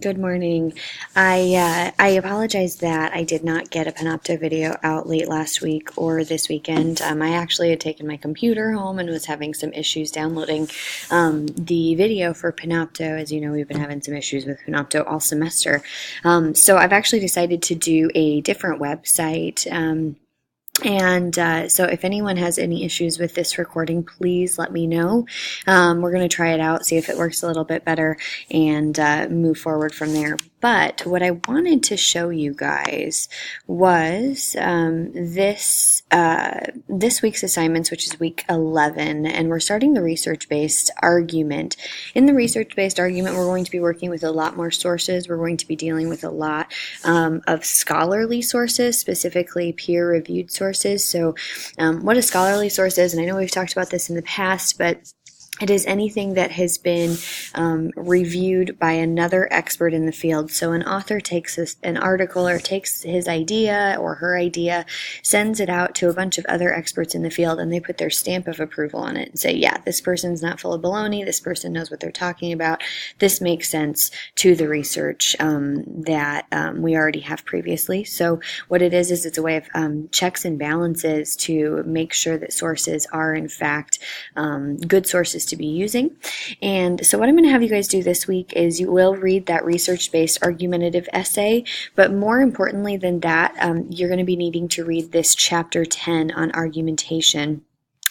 Good morning. I apologize that I did not get a Panopto video out late last week or this weekend. I actually had taken my computer home and was having some issues downloading the video for Panopto. As you know, we've been having some issues with Panopto all semester. So I've actually decided to do a different website. So if anyone has any issues with this recording, please let me know. We're going to try it out, see if it works a little bit better, and move forward from there. But what I wanted to show you guys was this week's assignments, which is week 11, and we're starting the research-based argument. In the research-based argument, we're going to be working with a lot more sources. We're going to be dealing with a lot of scholarly sources, specifically peer-reviewed sources. So what a scholarly source is, and I know we've talked about this in the past, but it is anything that has been reviewed by another expert in the field. So an author takes an article or takes his idea or her idea, sends it out to a bunch of other experts in the field, and they put their stamp of approval on it and say, yeah, this person's not full of baloney, this person knows what they're talking about, this makes sense to the research that we already have previously. So what it is it's a way of checks and balances to make sure that sources are in fact good sources to be using. And so what I'm going to have you guys do this week is you will read that research-based argumentative essay, but more importantly than that, you're going to be needing to read this chapter 10 on argumentation.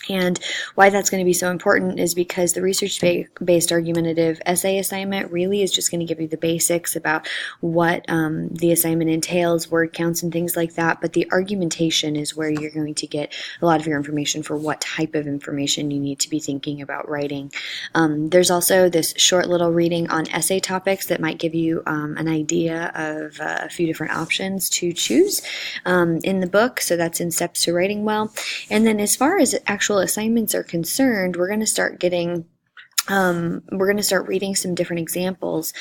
And why that's going to be so important is because the research-based argumentative essay assignment really is just going to give you the basics about what the assignment entails, word counts and things like that, but the argumentation is where you're going to get a lot of your information for what type of information you need to be thinking about writing. There's also this short little reading on essay topics that might give you an idea of a few different options to choose in the book, so that's in Steps to Writing Well. And then as far as actual assignments are concerned, we're going to start reading some different examples.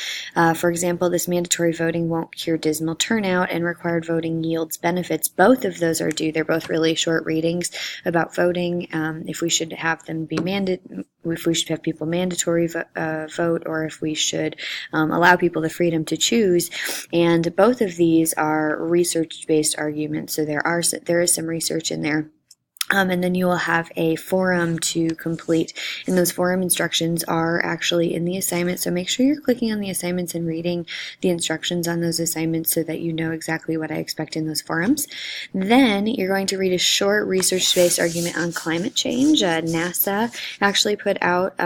For example, this mandatory voting won't cure dismal turnout and required voting yields benefits. Both of those are due. They're both really short readings about voting, if we should have them be if we should have people mandatory vote, or if we should allow people the freedom to choose. And both of these are research-based arguments, so there is some research in there. And then you will have a forum to complete, and those forum instructions are actually in the assignment, so make sure you're clicking on the assignments and reading the instructions on those assignments so that you know exactly what I expect in those forums. Then you're going to read a short research-based argument on climate change. NASA actually put out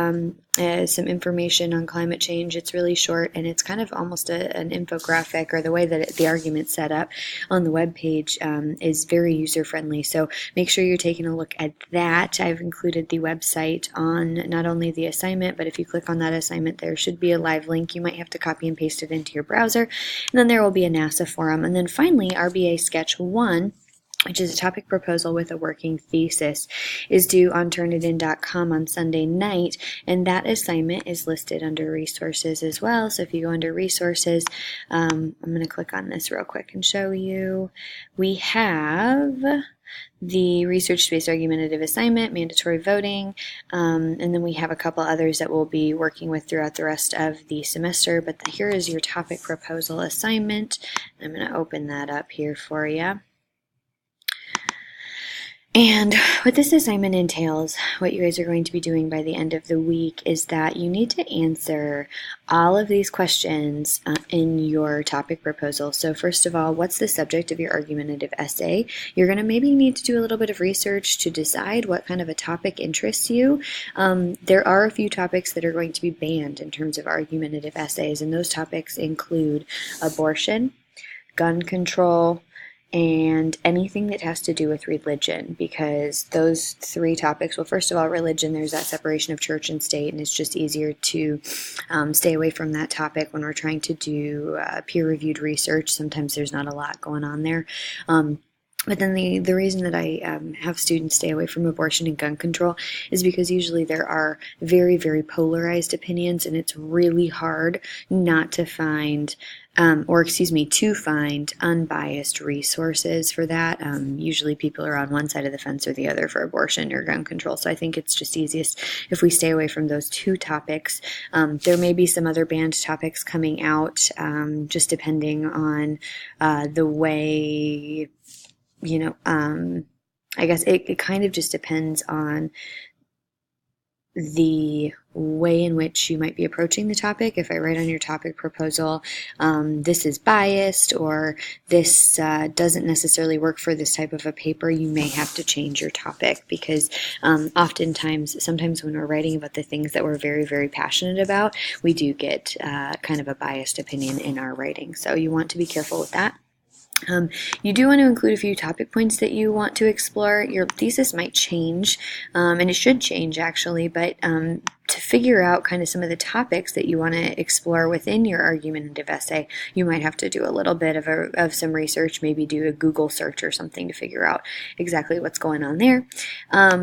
some information on climate change. It's really short, and it's kind of almost an infographic, or the way that the argument's set up on the web page is very user-friendly, so make sure you're taking a look at that. I've included the website on not only the assignment, but if you click on that assignment, there should be a live link. You might have to copy and paste it into your browser, and then there will be a NASA forum. And then finally, RBA Sketch 1, which is a topic proposal with a working thesis, is due on Turnitin.com on Sunday night, and that assignment is listed under resources as well. So if you go under resources, I'm going to click on this real quick and show you. We have the research-based argumentative assignment, mandatory voting, and then we have a couple others that we'll be working with throughout the rest of the semester. But here is your topic proposal assignment. I'm going to open that up here for you. And what this assignment entails, what you guys are going to be doing by the end of the week, is that you need to answer all of these questions in your topic proposal. So first of all, what's the subject of your argumentative essay? You're going to maybe need to do a little bit of research to decide what kind of a topic interests you. There are a few topics that are going to be banned in terms of argumentative essays, and those topics include abortion, gun control, and anything that has to do with religion, because those three topics, well, first of all, religion, there's that separation of church and state, and it's just easier to stay away from that topic when we're trying to do peer-reviewed research. Sometimes there's not a lot going on there. But then the reason that I have students stay away from abortion and gun control is because usually there are very, very polarized opinions, and it's really hard not to find, to find unbiased resources for that. Usually people are on one side of the fence or the other for abortion or gun control. So I think it's just easiest if we stay away from those two topics. There may be some other banned topics coming out, just depending on the way I guess it kind of just depends on the way in which you might be approaching the topic. If I write on your topic proposal, this is biased, or this doesn't necessarily work for this type of a paper, you may have to change your topic, because sometimes when we're writing about the things that we're very, very passionate about, we do get kind of a biased opinion in our writing. So you want to be careful with that. You do want to include a few topic points that you want to explore. Your thesis might change, and it should change actually, but to figure out kind of some of the topics that you want to explore within your argumentative essay, you might have to do a little bit of some research, maybe do a Google search or something to figure out exactly what's going on there.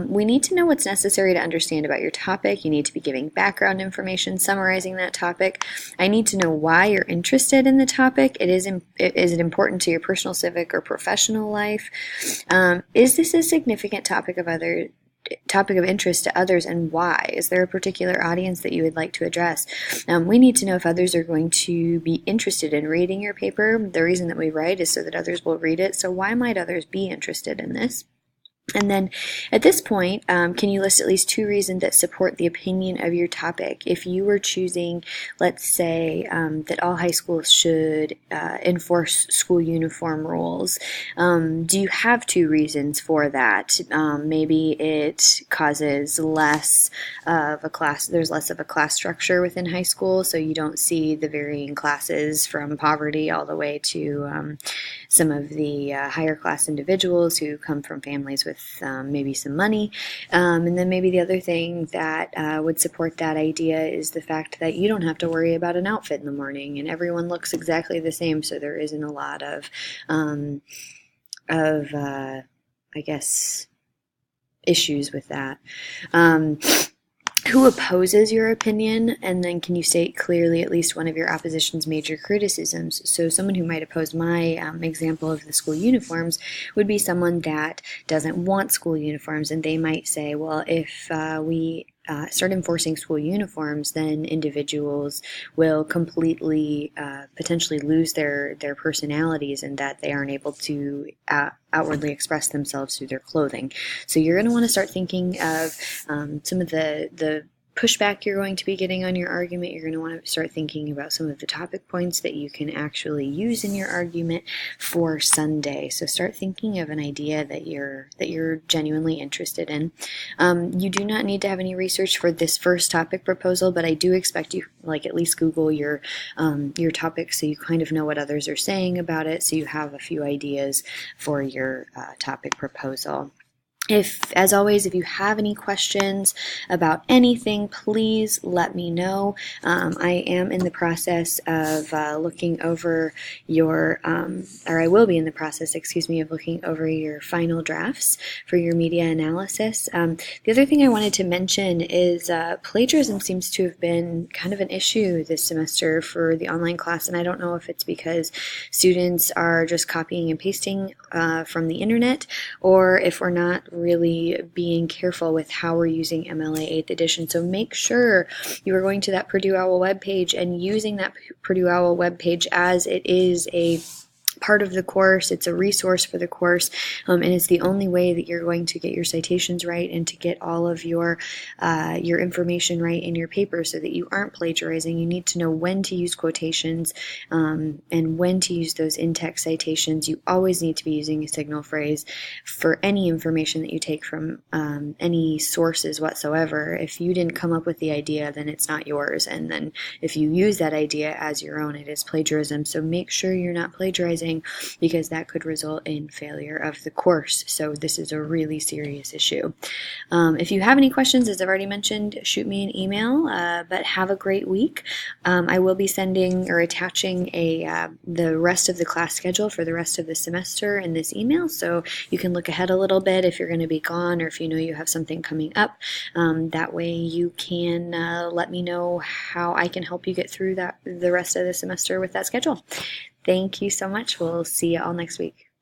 We need to know what's necessary to understand about your topic. You need to be giving background information, summarizing that topic. I need to know why you're interested in the topic. Is it important to your personal, civic, or professional life? Is this a significant topic of interest to others, and why? Is there a particular audience that you would like to address? We need to know if others are going to be interested in reading your paper. The reason that we write is so that others will read it. So why might others be interested in this? And then at this point, can you list at least 2 reasons that support the opinion of your topic? If you were choosing, let's say, that all high schools should enforce school uniform rules, do you have 2 reasons for that? Maybe it causes less of a class, there's less of a class structure within high school, so you don't see the varying classes from poverty all the way to some of the higher class individuals who come from families with maybe some money. And then maybe the other thing that would support that idea is the fact that you don't have to worry about an outfit in the morning, and everyone looks exactly the same, so there isn't a lot of I guess, issues with that. Who opposes your opinion, and then can you state clearly at least one of your opposition's major criticisms? So someone who might oppose my example of the school uniforms would be someone that doesn't want school uniforms, and they might say, well, if we start enforcing school uniforms, then individuals will completely potentially lose their personalities, and that they aren't able to outwardly express themselves through their clothing. So you're going to want to start thinking of some of the pushback you're going to be getting on your argument. You're going to want to start thinking about some of the topic points that you can actually use in your argument for Sunday. So start thinking of an idea that you're genuinely interested in. You do not need to have any research for this first topic proposal, but I do expect you at least Google your topic so you kind of know what others are saying about it, so you have a few ideas for your topic proposal. As always, if you have any questions about anything, please let me know. I am in the process of looking over I will be in the process, of looking over your final drafts for your media analysis. The other thing I wanted to mention is plagiarism seems to have been kind of an issue this semester for the online class, and I don't know if it's because students are just copying and pasting from the internet, or if we're not really being careful with how we're using MLA 8th edition. So make sure you are going to that Purdue OWL webpage and using that Purdue OWL webpage as it is a part of the course. It's a resource for the course, and it's the only way that you're going to get your citations right and to get all of your information right in your paper so that you aren't plagiarizing. You need to know when to use quotations and when to use those in-text citations. You always need to be using a signal phrase for any information that you take from any sources whatsoever. If you didn't come up with the idea, then it's not yours, and then if you use that idea as your own, it is plagiarism. So make sure you're not plagiarizing missing, because that could result in failure of the course. So this is a really serious issue. If you have any questions, as I've already mentioned, shoot me an email, but have a great week. I will be sending or attaching the rest of the class schedule for the rest of the semester in this email, so you can look ahead a little bit if you're going to be gone, or if you know you have something coming up. That way you can let me know how I can help you get through the rest of the semester with that schedule. Thank you so much. We'll see you all next week.